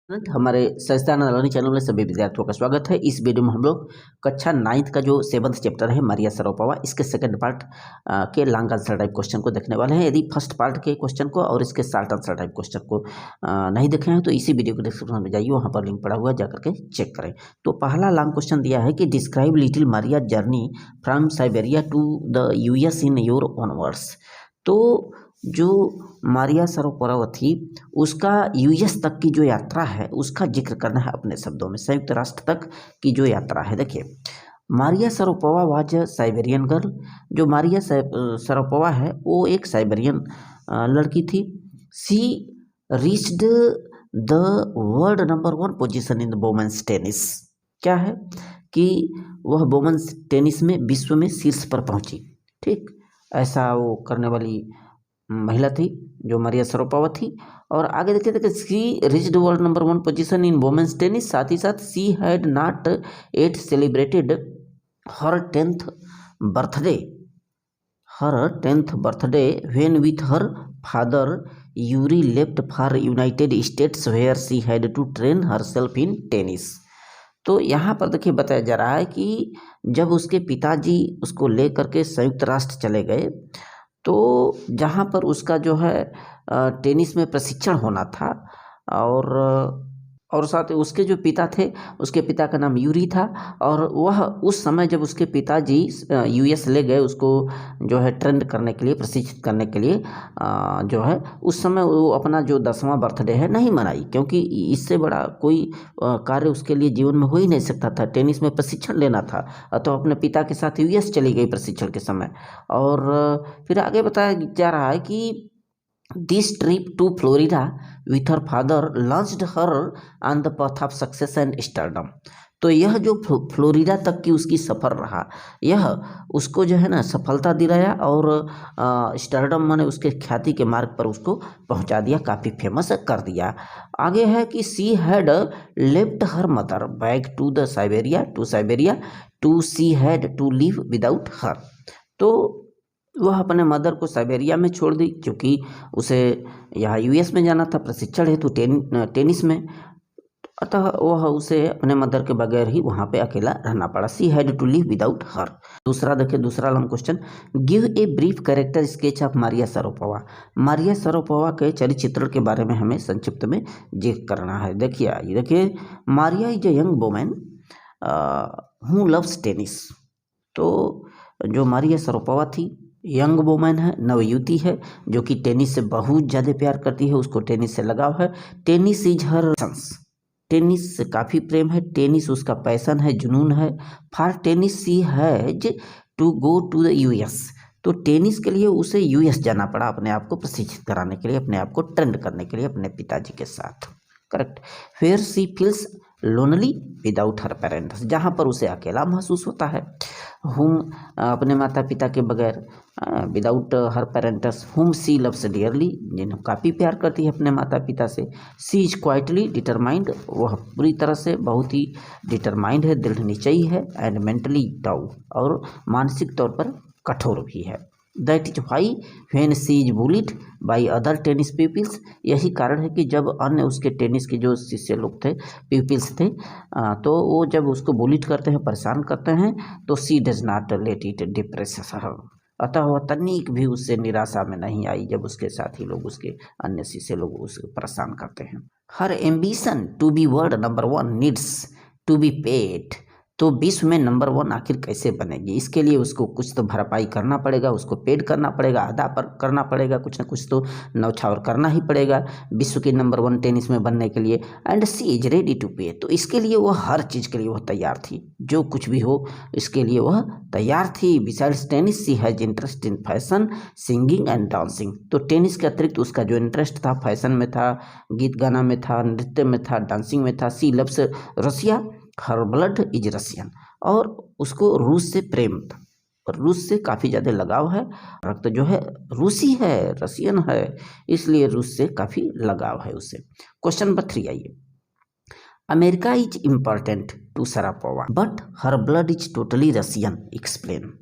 हमारे संस्थान learning channel में सभी विद्यार्थियों का स्वागत है। इस वीडियो में हम लोग कक्षा 9th का जो 7th चैप्टर है मारिया सरापोवा, इसके सेकंड पार्ट के लॉन्ग आंसर टाइप क्वेश्चन को देखने वाले हैं। यदि फर्स्ट पार्ट के क्वेश्चन को और इसके शॉर्ट आंसर टाइप क्वेश्चन को नहीं देखे हैं तो इसी वीडियो के डिस्क्रिप्शन में जाइए, वहाँ पर लिंक पड़ा हुआ है, जाकर के चेक करें। तो पहला लॉन्ग क्वेश्चन दिया है कि describe little Maria journey from Siberia to the US in your own words. तो जो मारिया सरापोवा थी उसका यूएस तक की जो यात्रा है उसका जिक्र करना है अपने शब्दों में। संयुक्त राष्ट्र तक की जो यात्रा है, देखिए Maria Sharapova was Siberian girl. जो मारिया सरापोवा है वो एक साइबेरियन लड़की थी। She reached the world number 1 position in the women's tennis. क्या है कि वह वुमेन्स टेनिस में विश्व में शीर्ष पर पहुंची। ठीक, ऐसा वो करने वाली महिला थी जो मारिया सरापोवा थी। और आगे देखिए she reached world number 1 position in women's tennis. साथ ही साथ she had not at celebrated her 10th birthday when with her father Yuri left for United States where she had to train herself in tennis. तो यहाँ पर देखिए बताया जा रहा है कि जब उसके पिताजी उसको लेकर के संयुक्त राष्ट्र चले गए तो जहाँ पर उसका जो है टेनिस में प्रशिक्षण होना था, और साथ ही उसके जो पिता थे उसके पिता का नाम यूरी था। और वह उस समय जब उसके पिताजी यूएस ले गए उसको जो है ट्रेंड करने के लिए, प्रशिक्षित करने के लिए, जो है उस समय वो अपना जो 10वां बर्थडे है नहीं मनाई, क्योंकि इससे बड़ा कोई कार्य उसके लिए जीवन में हो ही नहीं सकता था। टेनिस में प्रशिक्षण लेना था तो अपने पिता के साथ यूएस चली गई प्रशिक्षण के समय। और फिर आगे बताया जा रहा है कि This trip to Florida with her father launched her on the path of success and stardom। तो यह जो फ्लोरिडा तक की उसकी सफ़र रहा, यह उसको जो है ना सफलता दिलाया और स्टारडम माने उसके ख्याति के मार्ग पर उसको पहुंचा दिया, काफ़ी फेमस कर दिया। आगे है कि she had left her mother back to the Siberia to she had to live without her. तो वह अपने मदर को साइबेरिया में छोड़ दी क्योंकि उसे यहाँ यूएस में जाना था प्रशिक्षण हेतु टेनिस में, अतः वह उसे अपने मदर के बगैर ही वहाँ पे अकेला रहना पड़ा। She had to live without her. दूसरा देखिए, दूसरा long question, give a brief character sketch of Maria Sharapova. Maria Sharapova के चरित्र के बारे में हमें संक्षिप्त में जिक्र करना है। देखिए Maria is a young women who loves tennis. तो जो मारिया सरापोवा थी यंग वुमेन है, नवयुवती है, जो कि टेनिस से बहुत ज़्यादा प्यार करती है, उसको टेनिस से लगाव है। Tennis is her passion, tennis से काफ़ी प्रेम है, टेनिस उसका पैशन है, जुनून है। For tennis she has to go to the US. तो टेनिस के लिए उसे यूएस जाना पड़ा अपने आप को प्रशिक्षित कराने के लिए, अपने आप को ट्रेंड करने के लिए अपने पिताजी के साथ। Correct. Where she feels lonely without her parents, जहाँ पर उसे अकेला महसूस होता है। हुम, अपने माता पिता के बगैर, विदाउट हर पेरेंट्स। हुम सी लव्स डियरली, जिन्हें काफ़ी प्यार करती है अपने माता पिता से। सी इज क्वाइटली डिटरमाइंड, वह पूरी तरह से बहुत ही डिटरमाइंड है, दृढ़ निश्चयी है। एंड मेंटली टाउ, और मानसिक तौर पर कठोर भी है। That is why when she is bullied by other tennis peoples, यही कारण है कि जब अन्य उसके टेनिस के जो शिष्य लोग थे, पीपल्स थे, तो वो जब उसको बुलिड करते हैं, परेशान करते हैं, तो she does not let it depress her. अतः वह तनिक भी उससे निराशा में नहीं आई जब उसके साथी लोग, उसके अन्य शिष्य लोग उसे परेशान करते हैं। Her ambition to be world number 1 needs to be paid. तो विश्व में नंबर 1 आखिर कैसे बनेगी, इसके लिए उसको कुछ तो भरपाई करना पड़ेगा, उसको पेड करना पड़ेगा, अदा पर करना पड़ेगा, कुछ ना कुछ तो न्यौछावर करना ही पड़ेगा विश्व की नंबर 1 टेनिस में बनने के लिए। And she is ready to pay, तो इसके लिए वह हर चीज़ के लिए वह तैयार थी, जो कुछ भी हो इसके लिए वह तैयार थी। Besides tennis she has interest in fashion, singing and dancing. तो टेनिस के अतिरिक्त उसका जो इंटरेस्ट था फैशन में था, गीत गाना में था, नृत्य में था, डांसिंग में था। She loves Russia, her blood is Russian, और उसको रूस से प्रेम था, रूस से काफ़ी ज़्यादा लगाव है, रक्त जो है रूसी है, रसियन है, इसलिए रूस से काफ़ी लगाव है उससे। क्वेश्चन नंबर 3 आइए। America is important to Sharapova but her blood is totally Russian, explain.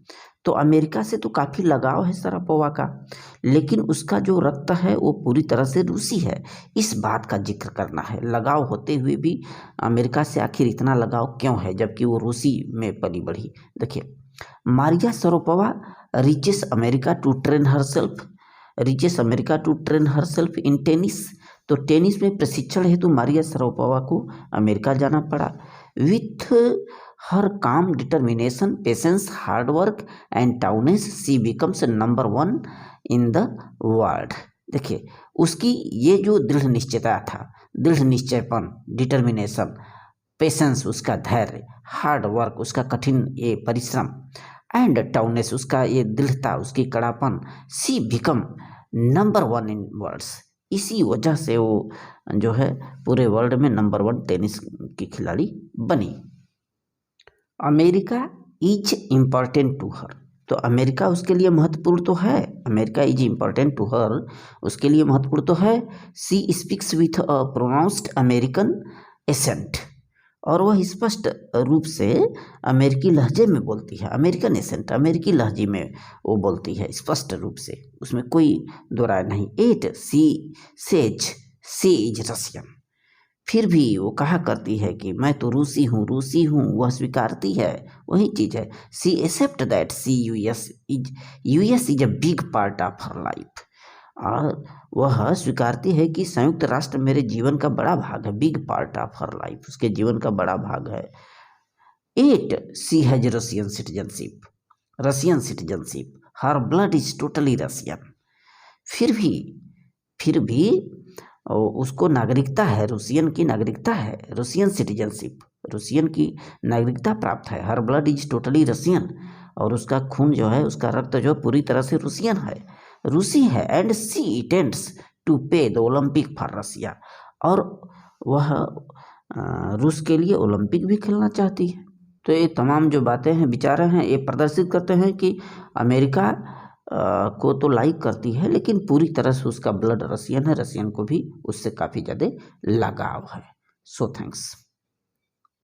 तो अमेरिका से तो काफ़ी लगाव है शरापोवा का, लेकिन उसका जो रक्त है वो पूरी तरह से रूसी है। इस बात का जिक्र करना है। लगाव होते हुए भी अमेरिका से आखिर इतना लगाव क्यों है, जबकि वो रूसी में पली बढ़ी। देखिए, Maria Sharapova reaches America to train herself in tennis. तो टेनिस में प्रशिक्षण हेतु मारिया शरापोवा को अमेरिका जाना पड़ा। With her calm determination, patience, hard work and toughness she becomes number 1 in the world. देखिए, उसकी ये जो दृढ़ निश्चयता था, दृढ़ निश्चयपन, डिटर्मिनेशन, पेशेंस उसका धैर्य, हार्ड वर्क उसका कठिन ये परिश्रम, एंड टाउनेस उसका ये दृढ़ता, उसकी कड़ापन, she become number 1 in worlds. इसी वजह से वो जो है पूरे वर्ल्ड में नंबर 1 टेनिस की खिलाड़ी बनी। America is important to her. तो अमेरिका उसके लिए महत्वपूर्ण तो है। America is important to her, उसके लिए महत्वपूर्ण तो है। She speaks with a pronounced American accent, और वह स्पष्ट रूप से अमेरिकी लहजे में बोलती है। अमेरिकन एसेंट, अमेरिकी लहजे में वो बोलती है स्पष्ट रूप से, उसमें कोई दो राय नहीं। 8 she says she is Russian. फिर भी वो कहा करती है कि मैं तो रूसी हूँ, वह स्वीकारती है, वही चीज़ है। She accept that US is a big part of her life. और वह स्वीकारती है कि संयुक्त राष्ट्र मेरे जीवन का बड़ा भाग है। Big part of her life, उसके जीवन का बड़ा भाग है। 8 she has Russian citizenship, her blood is totally Russian. फिर भी उसको नागरिकता है, रूसियन की नागरिकता है, रूसियन सिटीजनशिप, रूसियन की नागरिकता प्राप्त है। हर ब्लड इज टोटली रशियन, और उसका खून जो है, उसका रक्त जो पूरी तरह से रूसियन है, रूसी है। एंड सी इंटेंड्स टू पे द ओलंपिक फॉर रशिया, और वह रूस के लिए ओलंपिक भी खेलना चाहती है। तो ये तमाम जो बातें हैं, विचार हैं, ये प्रदर्शित करते हैं कि अमेरिका को तो लाइक करती है, लेकिन पूरी तरह से उसका ब्लड रशियन है, रशियन को भी उससे काफ़ी ज़्यादा लगाव है। So thanks.